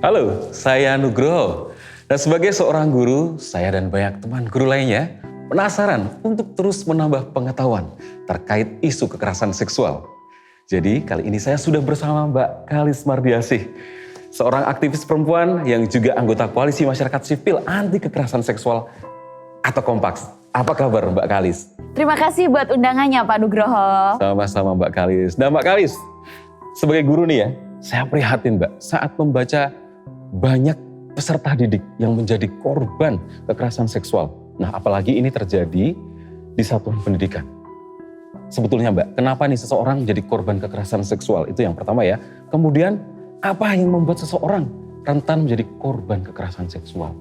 Halo, saya Nugroho. Dan sebagai seorang guru, saya dan banyak teman guru lainnya penasaran untuk terus menambah pengetahuan terkait isu kekerasan seksual. Jadi kali ini saya sudah bersama Mbak Kalis Mardiasih, seorang aktivis perempuan yang juga anggota Koalisi Masyarakat Sipil Anti Kekerasan Seksual atau Kompaks. Apa kabar Mbak Kalis? Terima kasih buat undangannya Pak Nugroho. Sama-sama Mbak Kalis. Nah Mbak Kalis, sebagai guru nih ya, saya prihatin Mbak saat membaca banyak peserta didik yang menjadi korban kekerasan seksual. Nah apalagi ini terjadi di satuan pendidikan. Sebetulnya Mbak, kenapa nih seseorang menjadi korban kekerasan seksual? Itu yang pertama ya. Kemudian apa yang membuat seseorang rentan menjadi korban kekerasan seksual?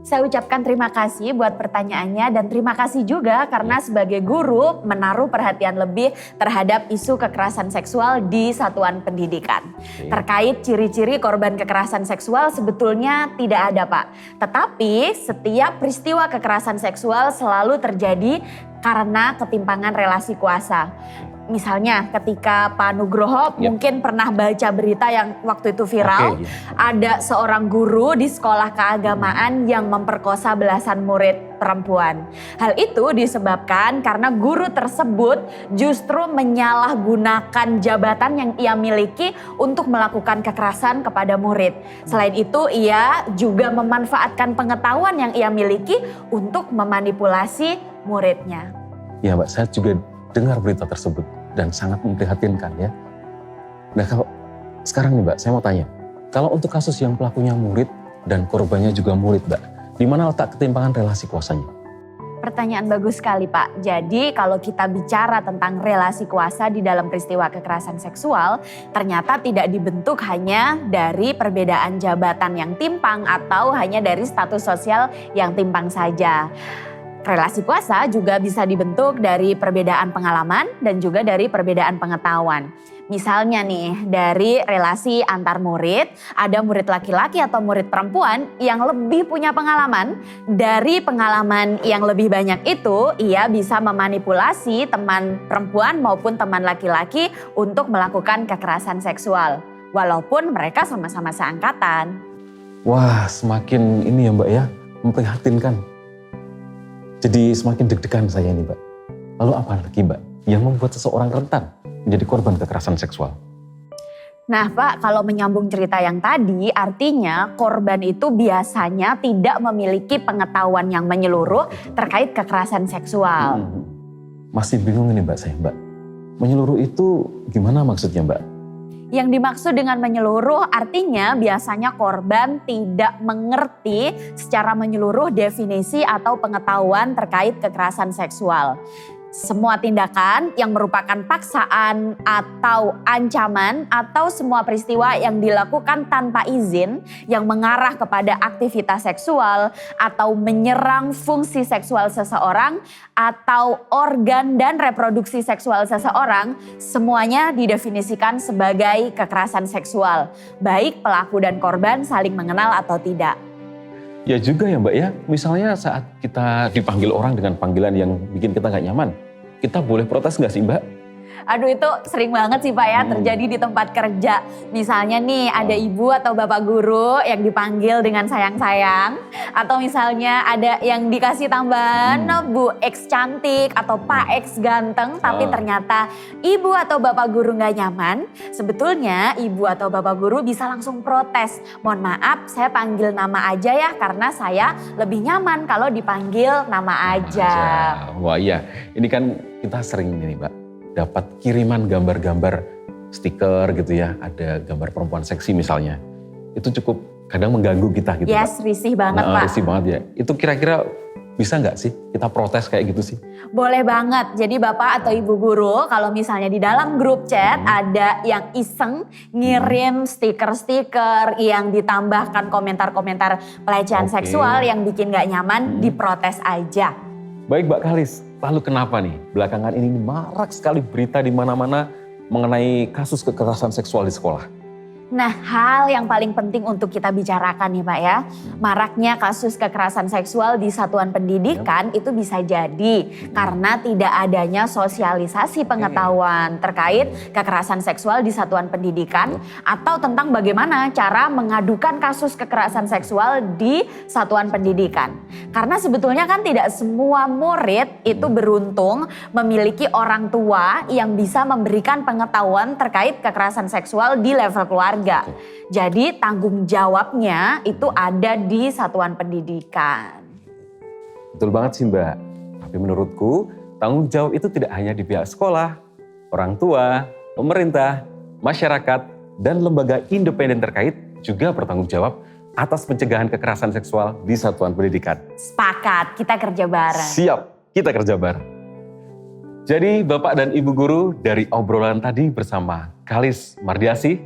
Saya ucapkan terima kasih buat pertanyaannya dan terima kasih juga karena sebagai guru menaruh perhatian lebih terhadap isu kekerasan seksual di satuan pendidikan. Terkait ciri-ciri korban kekerasan seksual sebetulnya tidak ada Pak. Tetapi setiap peristiwa kekerasan seksual selalu terjadi karena ketimpangan relasi kuasa. Misalnya ketika Pak Nugroho mungkin pernah baca berita yang waktu itu viral. Ada seorang guru di sekolah keagamaan yang memperkosa belasan murid perempuan. Hal itu disebabkan karena guru tersebut justru menyalahgunakan jabatan yang ia miliki untuk melakukan kekerasan kepada murid. Selain itu ia juga memanfaatkan pengetahuan yang ia miliki untuk memanipulasi muridnya. Ya Mbak, saya juga dengar berita tersebut dan sangat memprihatinkan ya. Nah kalau sekarang nih Mbak, saya mau tanya. Kalau untuk kasus yang pelakunya murid dan korbannya juga murid Mbak, di mana letak ketimpangan relasi kuasanya? Pertanyaan bagus sekali Pak. Jadi kalau kita bicara tentang relasi kuasa di dalam peristiwa kekerasan seksual, ternyata tidak dibentuk hanya dari perbedaan jabatan yang timpang atau hanya dari status sosial yang timpang saja. Relasi kuasa juga bisa dibentuk dari perbedaan pengalaman dan juga dari perbedaan pengetahuan. Misalnya nih, dari relasi antar murid, ada murid laki-laki atau murid perempuan yang lebih punya pengalaman. Dari pengalaman yang lebih banyak itu, ia bisa memanipulasi teman perempuan maupun teman laki-laki untuk melakukan kekerasan seksual. Walaupun mereka sama-sama seangkatan. Wah, semakin ini ya Mbak ya, memprihatinkan. Jadi semakin deg-degan saya nih Mbak. Lalu apa lagi Mbak yang membuat seseorang rentan menjadi korban kekerasan seksual? Nah Pak, kalau menyambung cerita yang tadi, artinya korban itu biasanya tidak memiliki pengetahuan yang menyeluruh terkait kekerasan seksual. Masih bingung ini Mbak saya Mbak. Menyeluruh itu gimana maksudnya Mbak? Yang dimaksud dengan menyeluruh artinya biasanya korban tidak mengerti secara menyeluruh definisi atau pengetahuan terkait kekerasan seksual. Semua tindakan yang merupakan paksaan atau ancaman atau semua peristiwa yang dilakukan tanpa izin yang mengarah kepada aktivitas seksual atau menyerang fungsi seksual seseorang atau organ dan reproduksi seksual seseorang, semuanya didefinisikan sebagai kekerasan seksual, baik pelaku dan korban saling mengenal atau tidak. Ya juga ya Mbak ya, misalnya saat kita dipanggil orang dengan panggilan yang bikin kita gak nyaman, kita boleh protes gak sih Mbak? Aduh itu sering banget sih Pak ya terjadi di tempat kerja. Misalnya nih ada ibu atau bapak guru yang dipanggil dengan sayang-sayang. Atau misalnya ada yang dikasih tambahan Bu X cantik atau Pak X ganteng. Tapi ternyata ibu atau bapak guru gak nyaman. Sebetulnya ibu atau bapak guru bisa langsung protes. Mohon maaf saya panggil nama aja ya karena saya lebih nyaman kalau dipanggil nama aja. Wah iya, ini kan kita sering ini Mbak. Dapat kiriman gambar-gambar stiker gitu ya, ada gambar perempuan seksi misalnya. Itu cukup kadang mengganggu kita gitu. Yes, risih banget Pak. Risih banget ya. Itu kira-kira bisa nggak sih kita protes kayak gitu sih? Boleh banget. Jadi Bapak atau Ibu guru kalau misalnya di dalam grup chat ada yang iseng ngirim stiker-stiker yang ditambahkan komentar-komentar pelecehan seksual yang bikin nggak nyaman, diprotes aja. Baik Mbak Kalis, lalu kenapa nih belakangan ini marak sekali berita di mana-mana mengenai kasus kekerasan seksual di sekolah? Nah, hal yang paling penting untuk kita bicarakan nih Pak ya, maraknya kasus kekerasan seksual di satuan pendidikan itu bisa jadi karena tidak adanya sosialisasi pengetahuan terkait kekerasan seksual di satuan pendidikan atau tentang bagaimana cara mengadukan kasus kekerasan seksual di satuan pendidikan. Karena sebetulnya kan tidak semua murid itu beruntung memiliki orang tua yang bisa memberikan pengetahuan terkait kekerasan seksual di level keluarga. Jadi tanggung jawabnya itu ada di satuan pendidikan. Betul banget sih Mbak. Tapi menurutku tanggung jawab itu tidak hanya di pihak sekolah, orang tua, pemerintah, masyarakat, dan lembaga independen terkait juga bertanggung jawab atas pencegahan kekerasan seksual di satuan pendidikan. Sepakat, kita kerja bareng. Siap, kita kerja bareng. Jadi Bapak dan Ibu Guru, dari obrolan tadi bersama Kalis Mardiasih,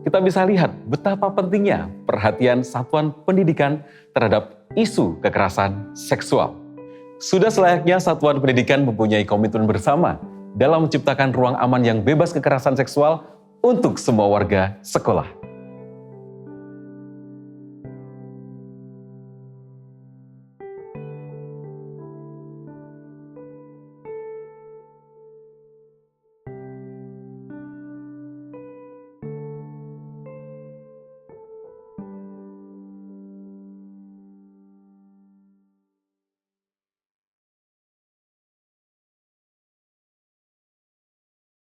kita bisa lihat betapa pentingnya perhatian satuan pendidikan terhadap isu kekerasan seksual. Sudah selayaknya satuan pendidikan mempunyai komitmen bersama dalam menciptakan ruang aman yang bebas kekerasan seksual untuk semua warga sekolah.